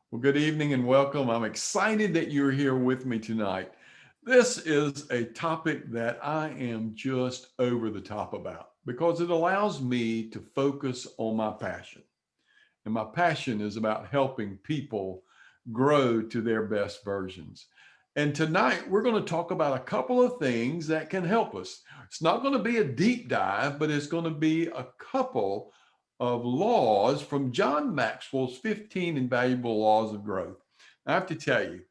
Well, good evening and welcome. I'm excited that you're here with me tonight. This is a topic that I am just over the top about because it allows me to focus on my passion. And my passion is about helping people grow to their best versions. And tonight, we're going to talk about a couple of things that can help us. It's not going to be a deep dive, but it's going to be a couple of laws from John Maxwell's 15 Invaluable Laws of Growth. I have to tell you,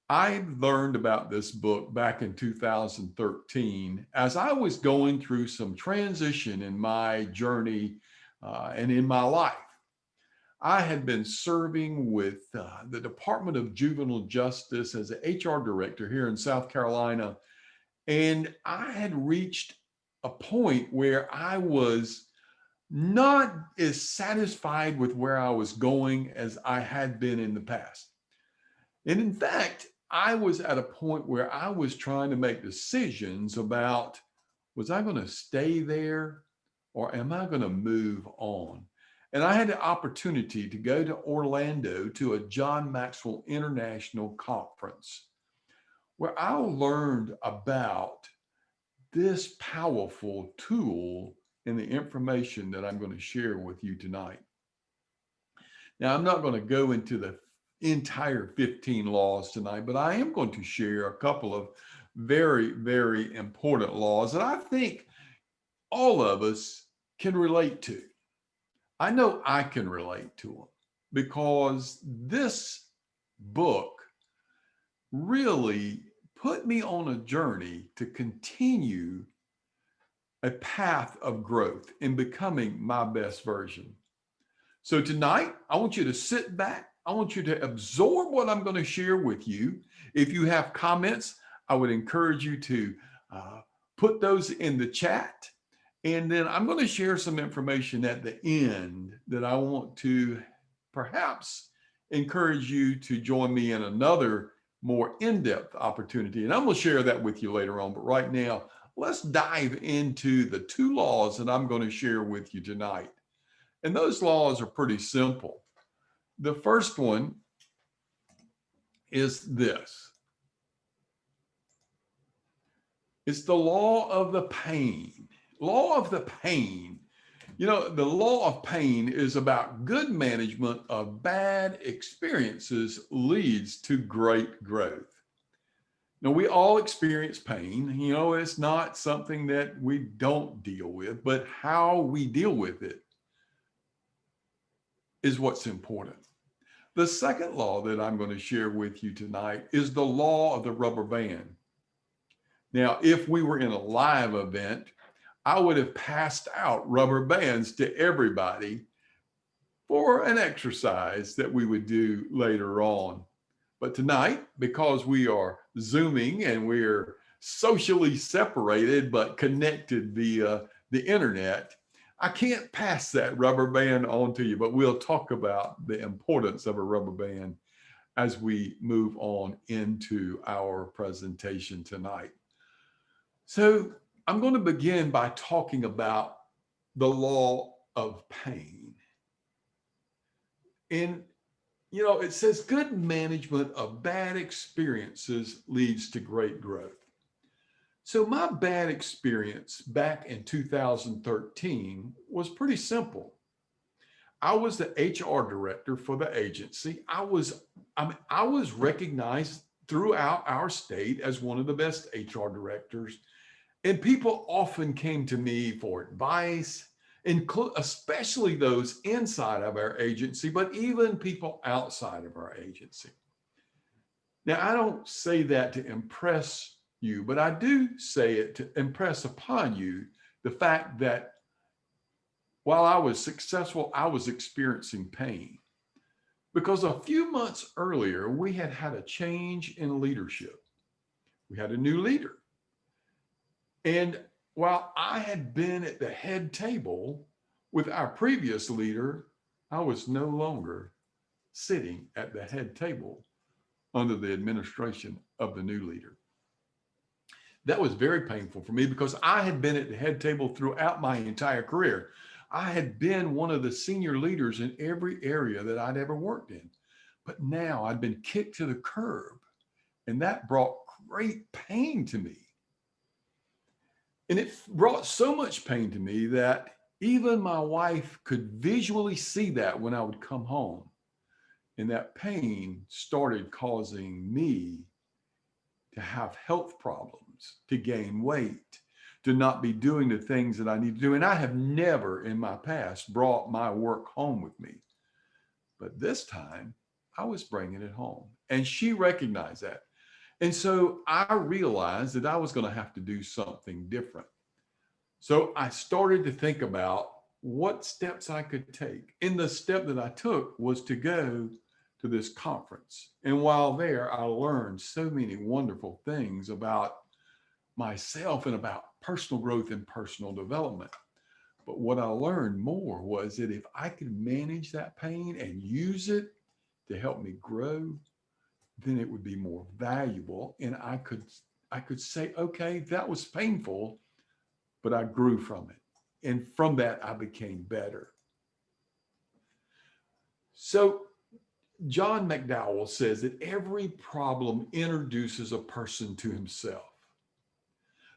I learned about this book back in 2013 as I was going through some transition in my journey and in my life. I had been serving with the Department of Juvenile Justice as an HR director here in South Carolina. And I had reached a point where I was not as satisfied with where I was going as I had been in the past. And in fact, I was at a point where I was trying to make decisions about, was I going to stay there or am I going to move on? And I had the opportunity to go to Orlando to a John Maxwell International Conference where I learned about this powerful tool and the information that I'm going to share with you tonight. Now, I'm not going to go into the entire 15 laws tonight, but I am going to share a couple of very, very important laws that I think all of us can relate to. I know I can relate to them because this book really put me on a journey to continue a path of growth in becoming my best version. So tonight, I want you to sit back. I want you to absorb what I'm going to share with you. If you have comments, I would encourage you to uh, put those in the chat. And then I'm going to share some information at the end that I want to perhaps encourage you to join me in another more in depth opportunity. And I'm going to share that with you later on. But right now, let's dive into the two laws that I'm going to share with you tonight. And those laws are pretty simple. The first one is this, it's the law of the pain. Law of the pain. You know, the law of pain is about good management of bad experiences leads to great growth. Now, we all experience pain. You know, it's not something that we don't deal with, but how we deal with it is what's important. The second law that I'm going to share with you tonight is the law of the rubber band. Now, if we were in a live event, I would have passed out rubber bands to everybody for an exercise that we would do later on. But tonight, because we are Zooming and we're socially separated but connected via the internet, I can't pass that rubber band on to you, but we'll talk about the importance of a rubber band as we move on into our presentation tonight. So I'm going to begin by talking about the law of pain. And, you know, it says good management of bad experiences leads to great growth. So my bad experience back in 2013 was pretty simple. I was the HR director for the agency. I was recognized throughout our state as one of the best HR directors. And people often came to me for advice, especially those inside of our agency, but even people outside of our agency. Now, I don't say that to impress you, but I do say it to impress upon you the fact that while I was successful, I was experiencing pain because a few months earlier, we had had a change in leadership. We had a new leader. And while I had been at the head table with our previous leader, I was no longer sitting at the head table under the administration of the new leader. That was very painful for me because I had been at the head table throughout my entire career. I had been one of the senior leaders in every area that I'd ever worked in. But now I'd been kicked to the curb, and that brought great pain to me. And it brought so much pain to me that even my wife could visually see that when I would come home. And that pain started causing me to have health problems, to gain weight, to not be doing the things that I need to do. And I have never in my past brought my work home with me. But this time I was bringing it home. And she recognized that. And so I realized that I was going to have to do something different. So I started to think about what steps I could take. And the step that I took was to go to this conference. And while there, I learned so many wonderful things about myself and about personal growth and personal development. But what I learned more was that if I could manage that pain and use it to help me grow, then it would be more valuable. And I could say, okay, that was painful, but I grew from it. And from that, I became better. So John McDowell says that every problem introduces a person to himself.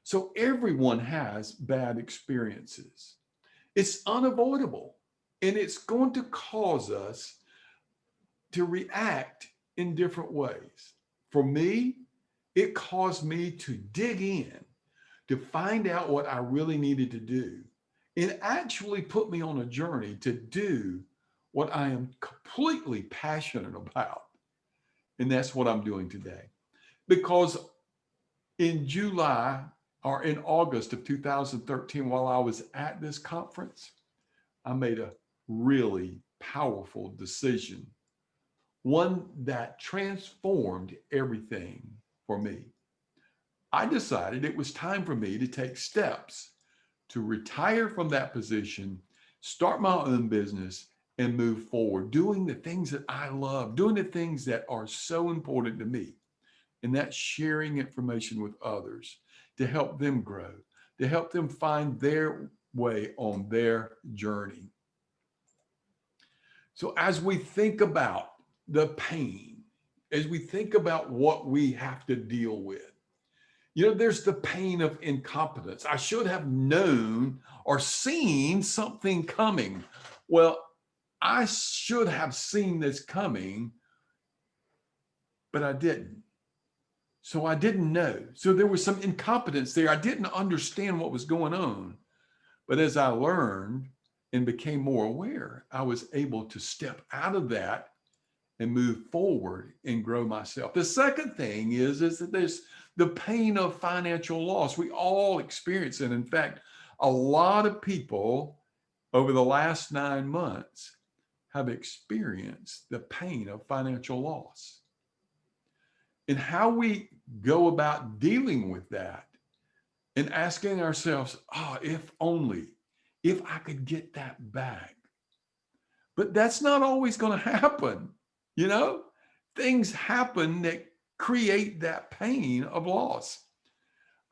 So everyone has bad experiences. It's unavoidable, and it's going to cause us to react in different ways. For me, it caused me to dig in to find out what I really needed to do. It actually put me on a journey to do what I am completely passionate about. And that's what I'm doing today. Because in July or in August of 2013, while I was at this conference, I made a really powerful decision, one that transformed everything for me. I decided it was time for me to take steps to retire from that position, start my own business, and move forward, doing the things that I love, doing the things that are so important to me. And that's sharing information with others to help them grow, to help them find their way on their journey. So as we think about the pain, as we think about what we have to deal with, there's the pain of incompetence. I should have known or seen something coming. Well, I should have seen this coming, but I didn't. So I didn't know. So there was some incompetence there. I didn't understand what was going on. But as I learned and became more aware, I was able to step out of that and move forward and grow myself. The second thing is that there's the pain of financial loss. We all experience it. In fact, a lot of people over the last 9 months have experienced the pain of financial loss. And how we go about dealing with that and asking ourselves, if I could get that back. But that's not always going to happen. Things happen that create that pain of loss.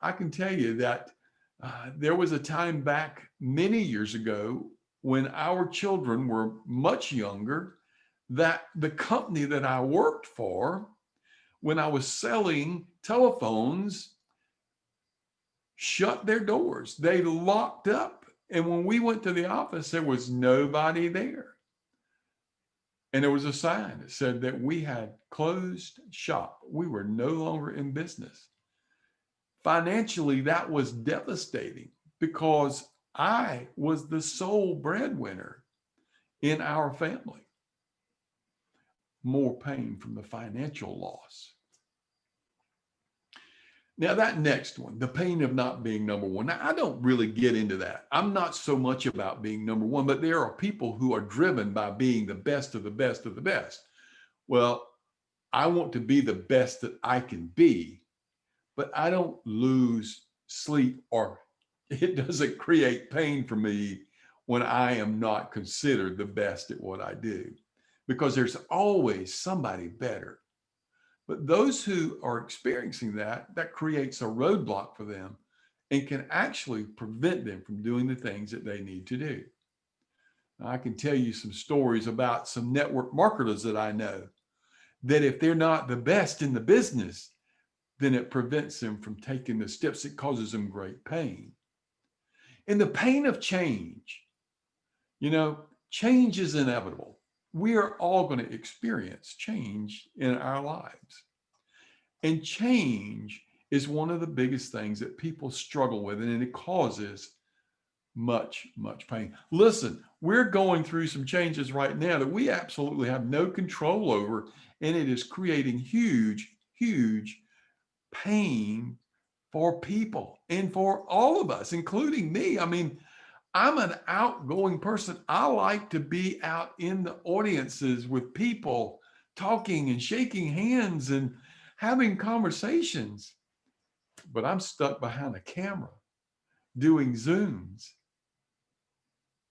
I can tell you that there was a time back many years ago when our children were much younger that the company that I worked for, when I was selling telephones, shut their doors. They locked up. And when we went to the office, there was nobody there. And there was a sign that said that we had closed shop. We were no longer in business. Financially, that was devastating because I was the sole breadwinner in our family. More pain from the financial loss. Now, that next one, the pain of not being number one. Now, I don't really get into that. I'm not so much about being number one, but there are people who are driven by being the best of the best of the best. Well, I want to be the best that I can be, but I don't lose sleep or it doesn't create pain for me when I am not considered the best at what I do, because there's always somebody better. But those who are experiencing that creates a roadblock for them and can actually prevent them from doing the things that they need to do. Now, I can tell you some stories about some network marketers that I know that if they're not the best in the business, then it prevents them from taking the steps. It causes them great pain. In the pain of change, change is inevitable. We are all going to experience change in our lives. And change is one of the biggest things that people struggle with, and it causes much, much pain. Listen, we're going through some changes right now that we absolutely have no control over, and it is creating huge, huge pain for people and for all of us, including me. I mean, I'm an outgoing person. I like to be out in the audiences with people, talking and shaking hands and having conversations. But I'm stuck behind a camera doing Zooms.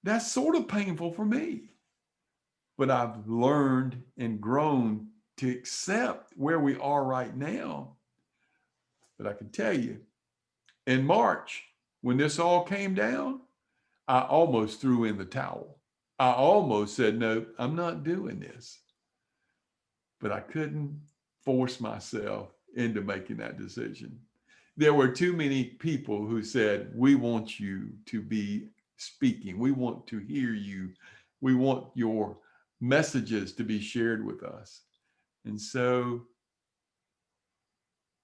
That's sort of painful for me. But I've learned and grown to accept where we are right now. But I can tell you, in March, when this all came down, I almost threw in the towel. I almost said, no, I'm not doing this. But I couldn't force myself into making that decision. There were too many people who said, we want you to be speaking. We want to hear you. We want your messages to be shared with us. And so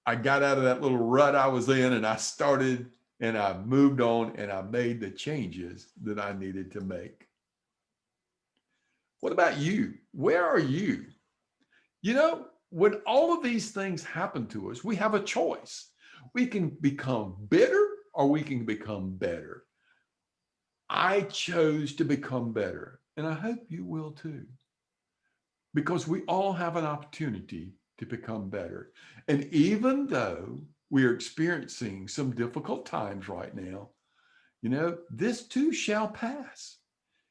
I got out of that little rut I was in, and I started and I moved on and I made the changes that I needed to make. What about you? Where are you? When all of these things happen to us, we have a choice. We can become bitter or we can become better. I chose to become better, and I hope you will too, because we all have an opportunity to become better. And even though we are experiencing some difficult times right now, this too shall pass.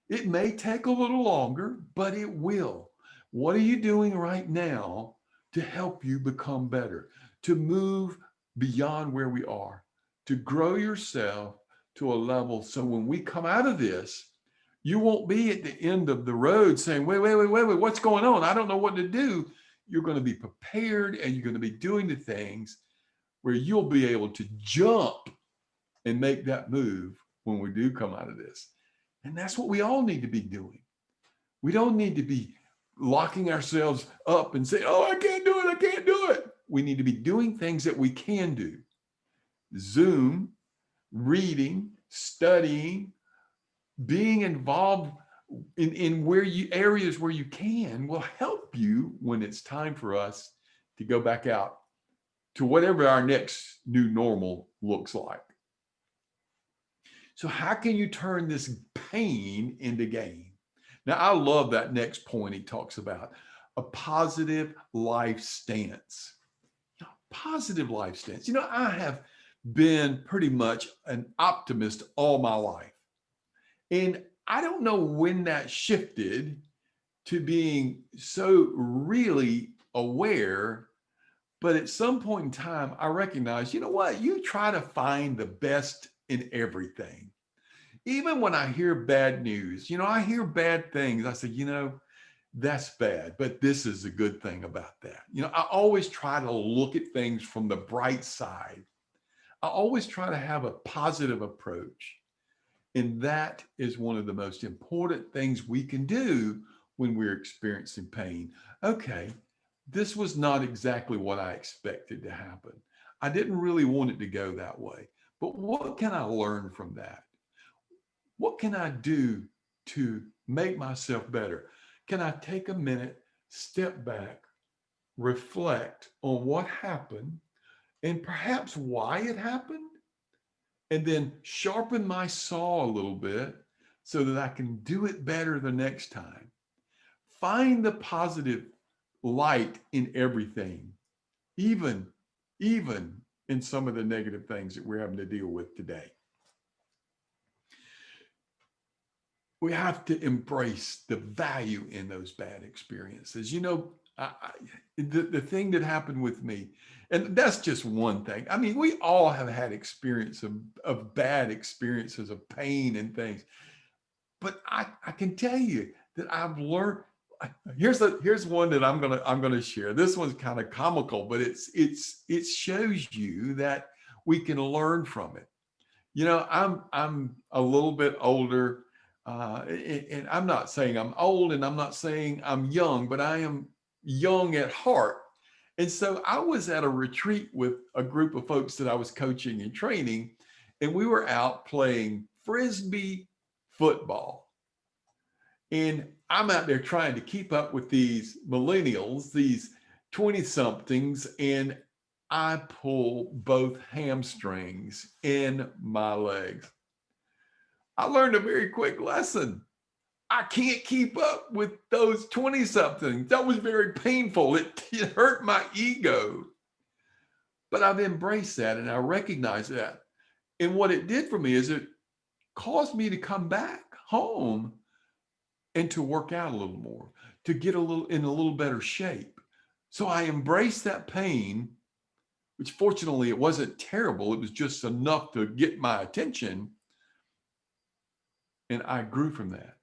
It may take a little longer, but it will. What are you doing right now to help you become better, to move beyond where we are, to grow yourself to a level so when we come out of this, you won't be at the end of the road saying, wait, what's going on? I don't know what to do. You're going to be prepared, and you're going to be doing the things where you'll be able to jump and make that move when we do come out of this. And that's what we all need to be doing. We don't need to be locking ourselves up and saying, oh, I can't do it. We need to be doing things that we can do. Zoom, reading, studying, being involved in areas where you can will help you when it's time for us to go back out to whatever our next new normal looks like. So how can you turn this pain into gain? Now, I love that next point he talks about, a positive life stance. Positive life stance. I have been pretty much an optimist all my life. And I don't know when that shifted to being so really aware, but at some point in time, I recognized, you try to find the best in everything. Even when I hear bad news, I hear bad things. I say, that's bad, but this is a good thing about that. I always try to look at things from the bright side. I always try to have a positive approach. And that is one of the most important things we can do when we're experiencing pain. Okay, this was not exactly what I expected to happen. I didn't really want it to go that way. But what can I learn from that? What can I do to make myself better? Can I take a minute, step back, reflect on what happened and perhaps why it happened, and then sharpen my saw a little bit so that I can do it better the next time? Find the positive light in everything, even in some of the negative things that we're having to deal with today. We have to embrace the value in those bad experiences. The thing that happened with me, and that's just one thing. I mean, we all have had experience of bad experiences of pain and things. But I can tell you that I've learned here's one that I'm gonna share. This one's kind of comical, but it shows you that we can learn from it. I'm a little bit older, and I'm not saying I'm old, and I'm not saying I'm young, but I am young at heart. And so I was at a retreat with a group of folks that I was coaching and training, and we were out playing frisbee football. And I'm out there trying to keep up with these millennials, these 20 somethings, and I pull both hamstrings in my legs. I learned a very quick lesson. I can't keep up with those 20 somethings. That was very painful. It hurt my ego. But I've embraced that and I recognize that. And what it did for me is it caused me to come back home and to work out a little more, to get in a little better shape. So I embraced that pain, which fortunately it wasn't terrible. It was just enough to get my attention. And I grew from that.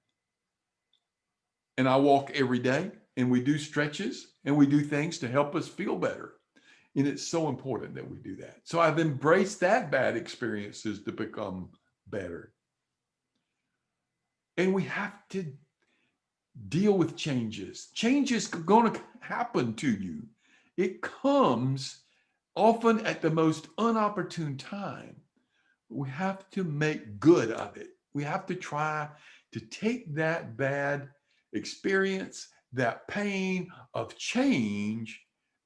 And I walk every day and we do stretches and we do things to help us feel better. And it's so important that we do that. So I've embraced that bad experiences to become better. And we have to deal with changes. Change is going to happen to you. It comes often at the most unopportune time. We have to make good of it. We have to try to take that bad experience, that pain of change,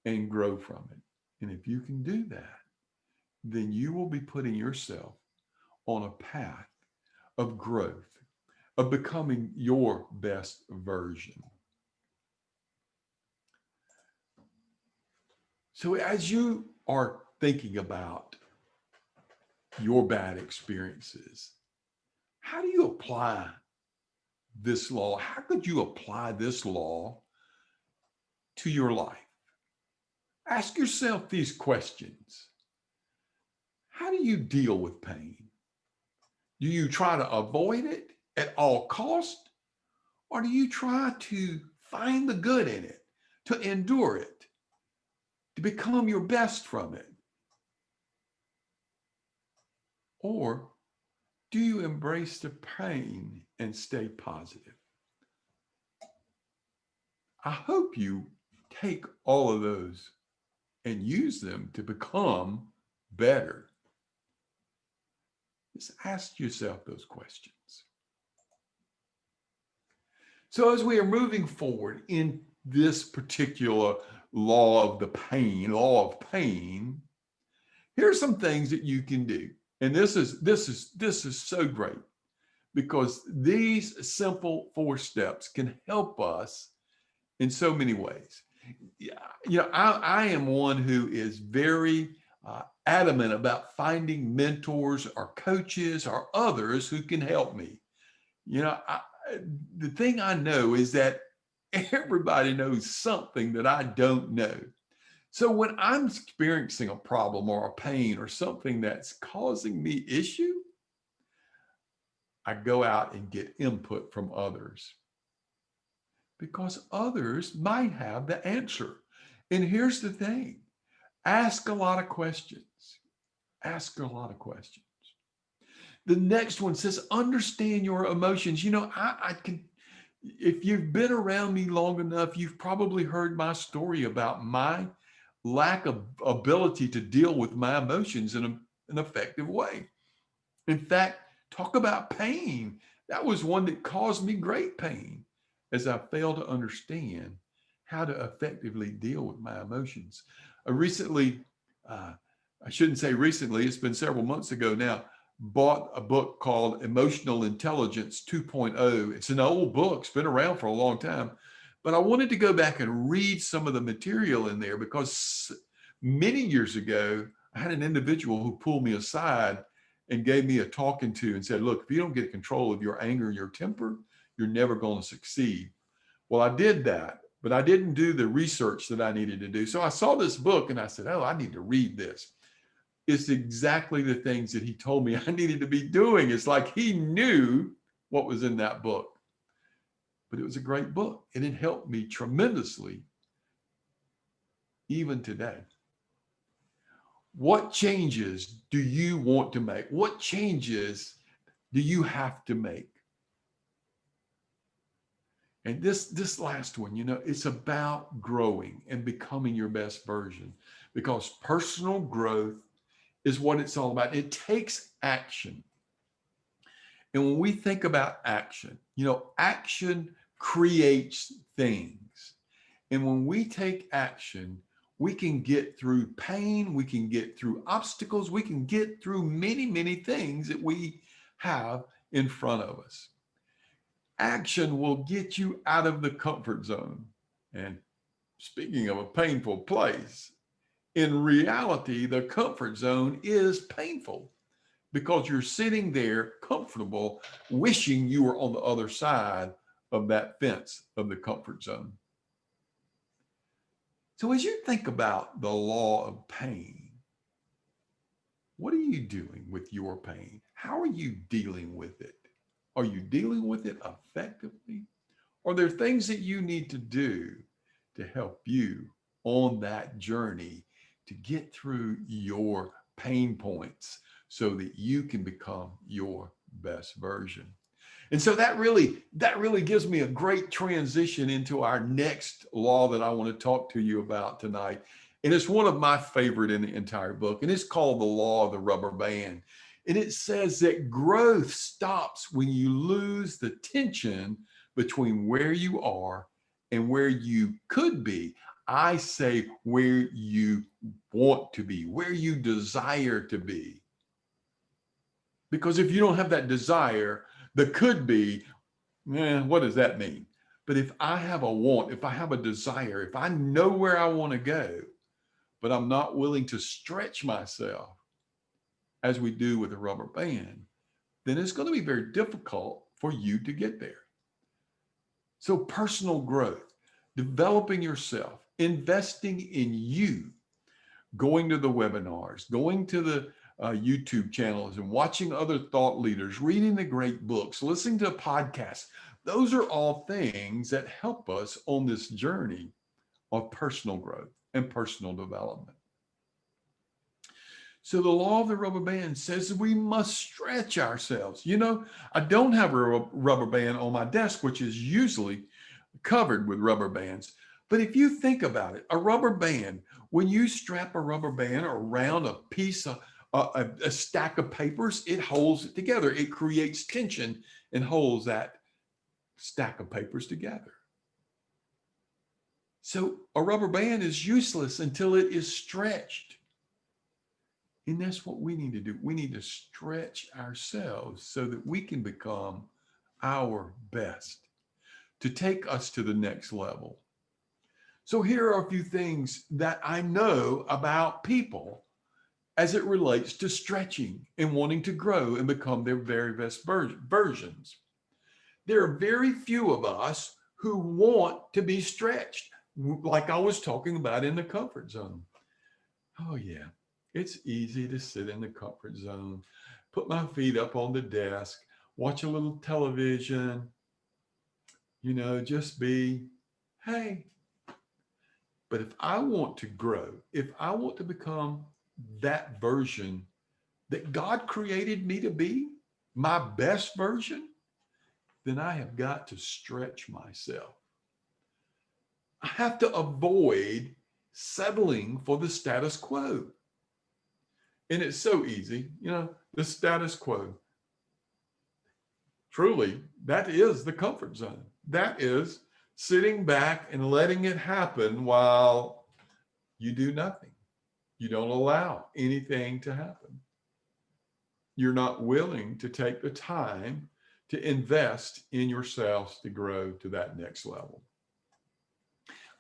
and grow from it. And if you can do that, then you will be putting yourself on a path of growth, of becoming your best version. So as you are thinking about your bad experiences, how do you apply this law? How could you apply this law to your life? Ask yourself these questions. How do you deal with pain? Do you try to avoid it at all cost? Or do you try to find the good in it, to endure it, to become your best from it? Or do you embrace the pain and stay positive? I hope you take all of those and use them to become better. Just ask yourself those questions. So as we are moving forward in this particular law of pain, here's some things that you can do. And this is so great because these simple 4 steps can help us in so many ways. I am one who is very adamant about finding mentors or coaches or others who can help me. The thing I know is that everybody knows something that I don't know. So when I'm experiencing a problem or a pain or something that's causing me issue, I go out and get input from others because others might have the answer. And here's the thing, ask a lot of questions. Ask a lot of questions. The next one says, understand your emotions. I can, if you've been around me long enough, you've probably heard my story about my lack of ability to deal with my emotions in an effective way. In fact, talk about pain. That was one that caused me great pain as I failed to understand how to effectively deal with my emotions. I shouldn't say recently, it's been several months ago now, bought a book called Emotional Intelligence 2.0. It's an old book, it's been around for a long time, but I wanted to go back and read some of the material in there because many years ago, I had an individual who pulled me aside and gave me a talking to and said, look, if you don't get control of your anger and your temper, you're never going to succeed. Well, I did that, but I didn't do the research that I needed to do. So I saw this book and I said, oh, I need to read this. It's exactly the things that he told me I needed to be doing. It's like he knew what was in that book. but it was a great book and it helped me tremendously even today. What changes do you want to make? What changes do you have to make? And this last one, it's about growing and becoming your best version, because personal growth is what it's all about. It takes action. And when we think about action, action creates things. And when we take action, we can get through pain, we can get through obstacles, we can get through many, many things that we have in front of us. Action will get you out of the comfort zone. And speaking of a painful place, in reality, the comfort zone is painful because you're sitting there comfortable, wishing you were on the other side of that fence of the comfort zone. So as you think about the law of pain, what are you doing with your pain? How are you dealing with it? Are you dealing with it effectively? Are there things that you need to do to help you on that journey to get through your pain points so that you can become your best version? And so that really gives me a great transition into our next law that I want to talk to you about tonight. And it's one of my favorite in the entire book, and it's called the law of the rubber band. And it says that growth stops when you lose the tension between where you are and where you could be. I say where you want to be, where you desire to be. Because if you don't have that desire, the could be, what does that mean? But if I have a want, if I have a desire, if I know where I want to go, but I'm not willing to stretch myself as we do with a rubber band, then it's going to be very difficult for you to get there. So personal growth, developing yourself, investing in you, going to the webinars, going to the YouTube channels and watching other thought leaders, reading the great books, listening to podcasts. Those are all things that help us on this journey of personal growth and personal development. So the law of the rubber band says we must stretch ourselves. I don't have a rubber band on my desk, which is usually covered with rubber bands. But if you think about it, a rubber band, when you strap a rubber band around a piece of a stack of papers, it holds it together. It creates tension and holds that stack of papers together. So a rubber band is useless until it is stretched. And that's what we need to do. We need to stretch ourselves so that we can become our best, to take us to the next level. So here are a few things that I know about people as it relates to stretching and wanting to grow and become their very best versions. There are very few of us who want to be stretched, like I was talking about in the comfort zone. Oh yeah, it's easy to sit in the comfort zone, put my feet up on the desk, watch a little television, just be, hey. But if I want to grow, if I want to become that version that God created me to be, my best version, then I have got to stretch myself. I have to avoid settling for the status quo. And it's so easy, the status quo. Truly, that is the comfort zone. That is sitting back and letting it happen while you do nothing. You don't allow anything to happen. You're not willing to take the time to invest in yourselves to grow to that next level.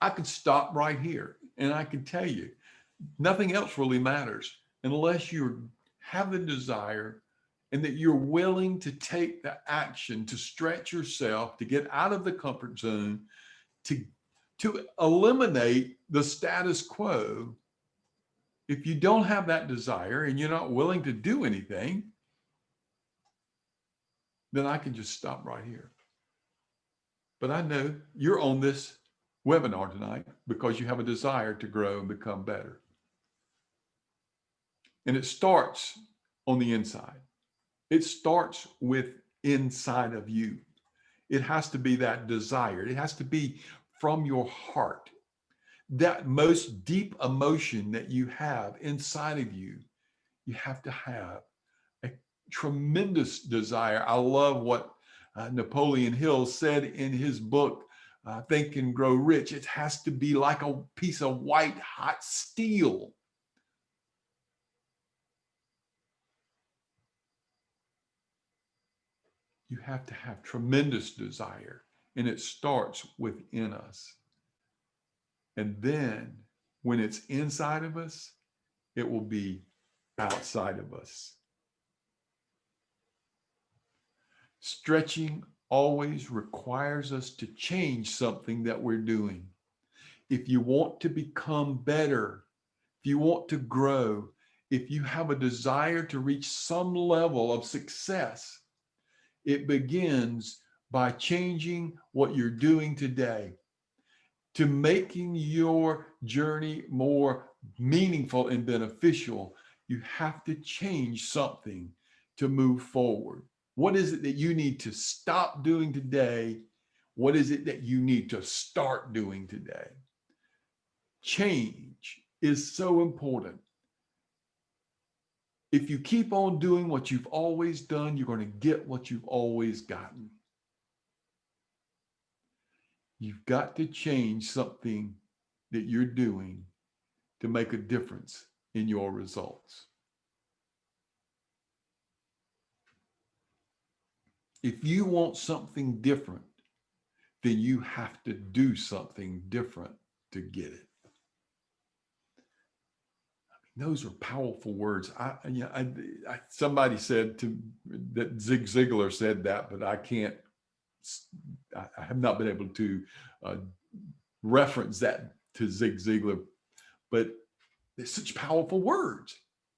I could stop right here and I could tell you nothing else really matters unless you have the desire and that you're willing to take the action to stretch yourself, to get out of the comfort zone, to eliminate the status quo. If you don't have that desire and you're not willing to do anything, then I can just stop right here. But I know you're on this webinar tonight because you have a desire to grow and become better. And it starts on the inside. It starts with inside of you. It has to be that desire. It has to be from your heart. That most deep emotion that you have inside of you, you have to have a tremendous desire. I love what Napoleon Hill said in his book, Think and Grow Rich. It has to be like a piece of white hot steel. You have to have tremendous desire, and it starts within us. And then when it's inside of us, it will be outside of us. Stretching always requires us to change something that we're doing. If you want to become better, if you want to grow, if you have a desire to reach some level of success, it begins by changing what you're doing today, to making your journey more meaningful and beneficial. You have to change something to move forward. What is it that you need to stop doing today? What is it that you need to start doing today? Change is so important. If you keep on doing what you've always done, you're going to get what you've always gotten. You've got to change something that you're doing to make a difference in your results. If you want something different, then you have to do something different to get it. Those are powerful words. Somebody said that Zig Ziglar said that, but I have not been able to reference that to Zig Ziglar. But they're such powerful words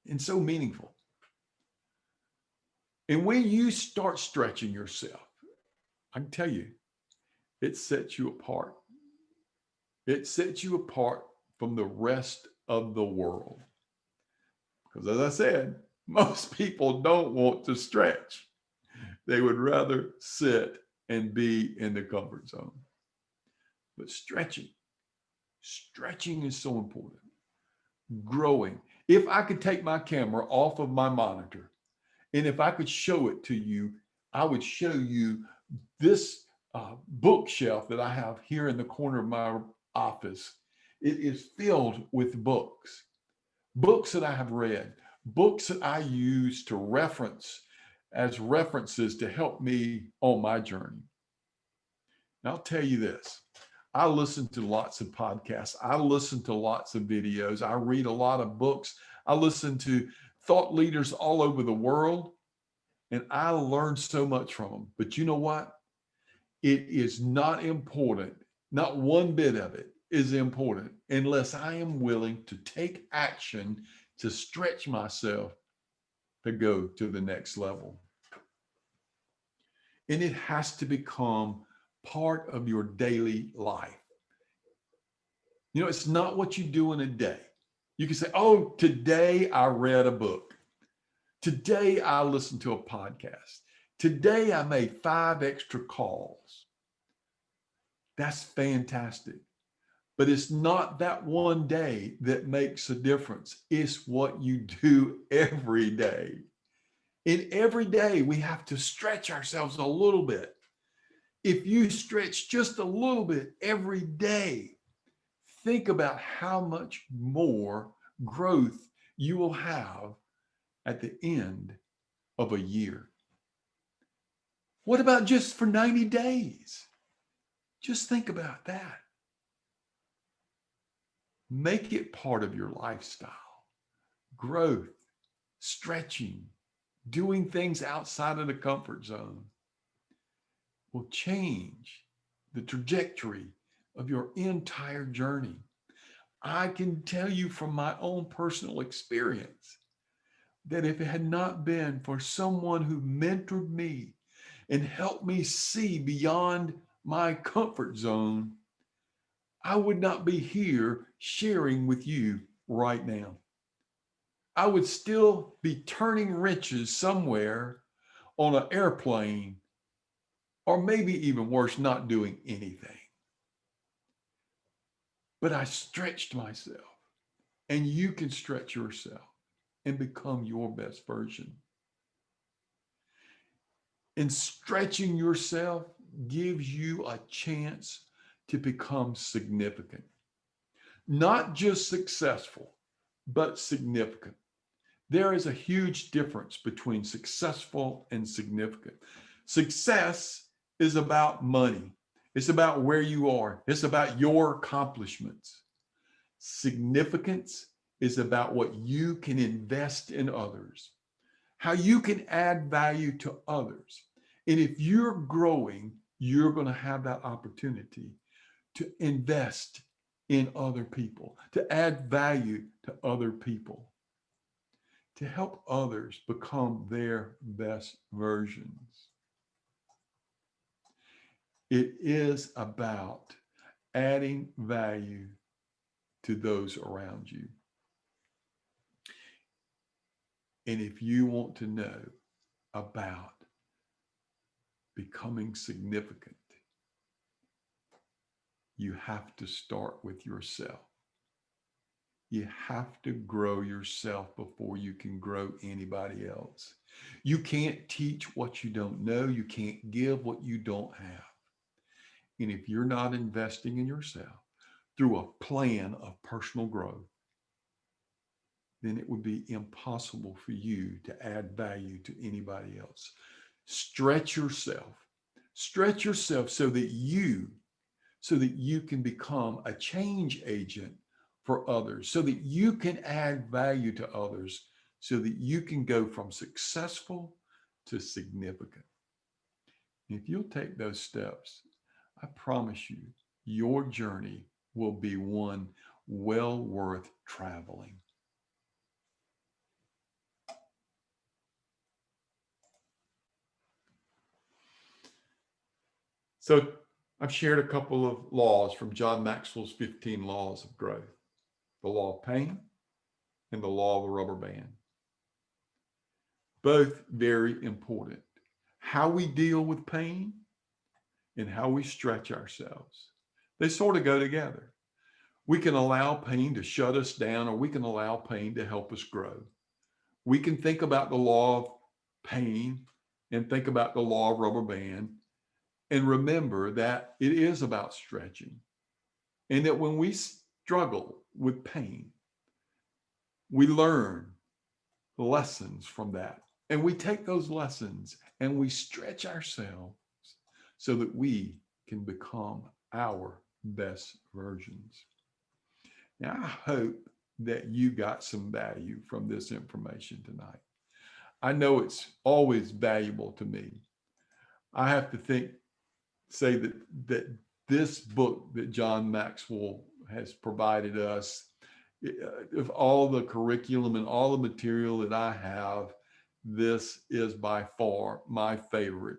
and so meaningful. And when you start stretching yourself, I can tell you, it sets you apart. It sets you apart from the rest of the world. Because as I said, most people don't want to stretch. They would rather sit and be in the comfort zone. But stretching is so important. Growing. If I could take my camera off of my monitor, and if I could show it to you, I would show you this bookshelf that I have here in the corner of my office. It is filled with books that I have read, books that I use to reference as references to help me on my journey. And I'll tell you this, I listen to lots of podcasts. I listen to lots of videos. I read a lot of books. I listen to thought leaders all over the world, and I learn so much from them. But you know what? It is not important. Not one bit of it is important unless I am willing to take action to stretch myself to go to the next level. And it has to become part of your daily life. You know, it's not what you do in a day. You can say, oh, today I read a book. Today I listened to a podcast. Today I made 5 extra calls. That's fantastic. But it's not that one day that makes a difference. It's what you do every day. And every day we have to stretch ourselves a little bit. If you stretch just a little bit every day, think about how much more growth you will have at the end of a year. What about just for 90 days? Just think about that. Make it part of your lifestyle. Growth, stretching, doing things outside of the comfort zone will change the trajectory of your entire journey. I can tell you from my own personal experience that if it had not been for someone who mentored me and helped me see beyond my comfort zone, I would not be here sharing with you right now. I would still be turning wrenches somewhere on an airplane, or maybe even worse, not doing anything. But I stretched myself, and you can stretch yourself and become your best version. And stretching yourself gives you a chance to become significant, not just successful, but significant. There is a huge difference between successful and significant. Success is about money. It's about where you are. It's about your accomplishments. Significance is about what you can invest in others, how you can add value to others. And if you're growing, you're going to have that opportunity to invest in other people, to add value to other people, to help others become their best versions. It is about adding value to those around you. And if you want to know about becoming significant, you have to start with yourself. You have to grow yourself before you can grow anybody else. You can't teach what you don't know. You can't give what you don't have. And if you're not investing in yourself through a plan of personal growth, then it would be impossible for you to add value to anybody else. Stretch yourself. Stretch yourself so that you can become a change agent for others, so that you can add value to others, so that you can go from successful to significant. If you'll take those steps, I promise you, your journey will be one well worth traveling. So I've shared a couple of laws from John Maxwell's 15 Laws of Growth: the law of pain and the law of the rubber band. Both very important. How we deal with pain and how we stretch ourselves. They sort of go together. We can allow pain to shut us down, or we can allow pain to help us grow. We can think about the law of pain and think about the law of rubber band and remember that it is about stretching, and that when we struggle with pain, we learn lessons from that. And we take those lessons and we stretch ourselves so that we can become our best versions. Now, I hope that you got some value from this information tonight. I know it's always valuable to me. I have to say that this book that John Maxwell has provided us, of all the curriculum and all the material that I have, this is by far my favorite.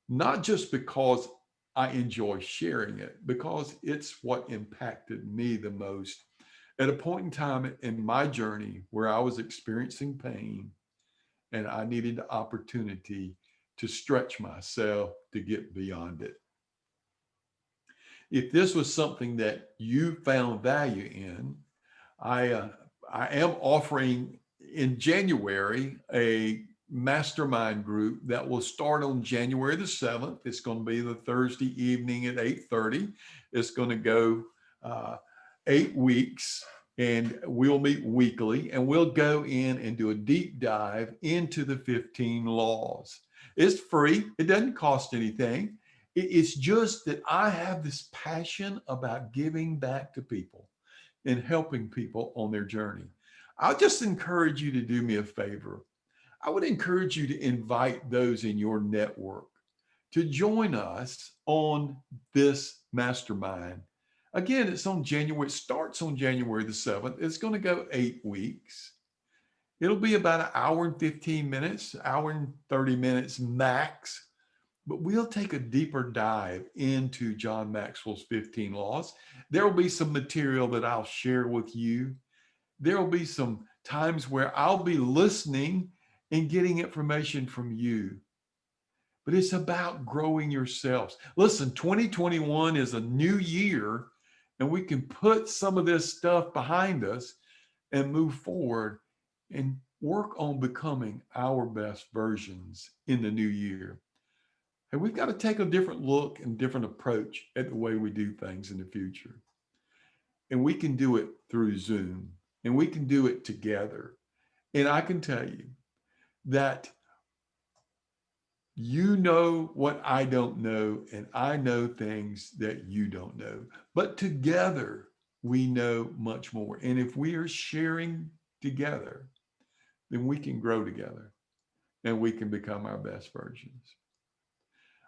Not just because I enjoy sharing it, because it's what impacted me the most at a point in time in my journey where I was experiencing pain and I needed the opportunity to stretch myself to get beyond it. If this was something that you found value in, I I am offering in January a mastermind group that will start on January the 7th. It's going to be the Thursday evening at 8:30. It's going to go 8 weeks, and we'll meet weekly, and we'll go in and do a deep dive into the 15 laws. It's free. It doesn't cost anything. It's just that I have this passion about giving back to people and helping people on their journey. I'll just encourage you to do me a favor. I would encourage you to invite those in your network to join us on this mastermind. Again, it starts on January the 7th. It's going to go 8 weeks. It'll be about an hour and 15 minutes, hour and 30 minutes max. but we'll take a deeper dive into John Maxwell's 15 laws. There will be some material that I'll share with you. There will be some times where I'll be listening and getting information from you. But it's about growing yourselves. Listen, 2021 is a new year, and we can put some of this stuff behind us and move forward and work on becoming our best versions in the new year. And we've got to take a different look and different approach at the way we do things in the future. And we can do it through Zoom, and we can do it together. And I can tell you that you know what I don't know, and I know things that you don't know. But together, we know much more. And if we are sharing together, then we can grow together and we can become our best versions.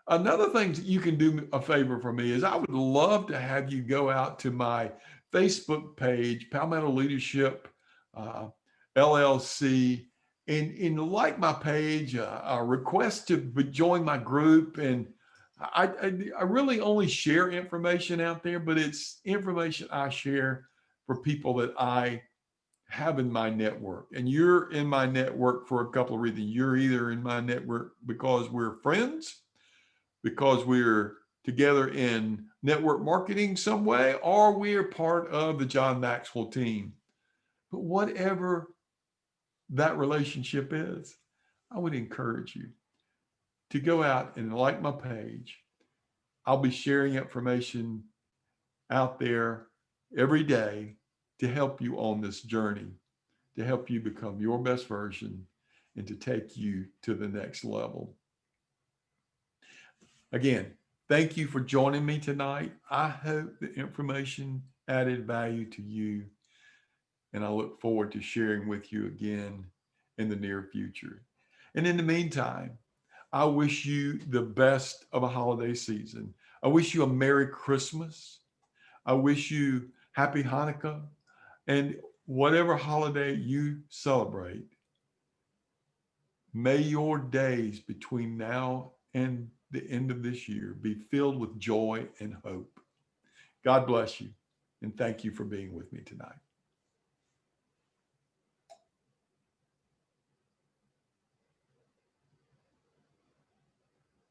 Another thing that you can do a favor for me is I would love to have you go out to my Facebook page, Palmetto Leadership LLC, and like my page, request to join my group. And I really only share information out there, but it's information I share for people that I have in my network. And you're in my network for a couple of reasons. You're either in my network because we're friends, because we're together in network marketing some way, or we're part of the John Maxwell team. But whatever that relationship is, I would encourage you to go out and like my page. I'll be sharing information out there every day to help you on this journey, to help you become your best version and to take you to the next level. Again, thank you for joining me tonight. I hope the information added value to you, and I look forward to sharing with you again in the near future. And in the meantime, I wish you the best of a holiday season. I wish you a Merry Christmas. I wish you Happy Hanukkah. And whatever holiday you celebrate, may your days between now and the end of this year be filled with joy and hope. God bless you. And thank you for being with me tonight.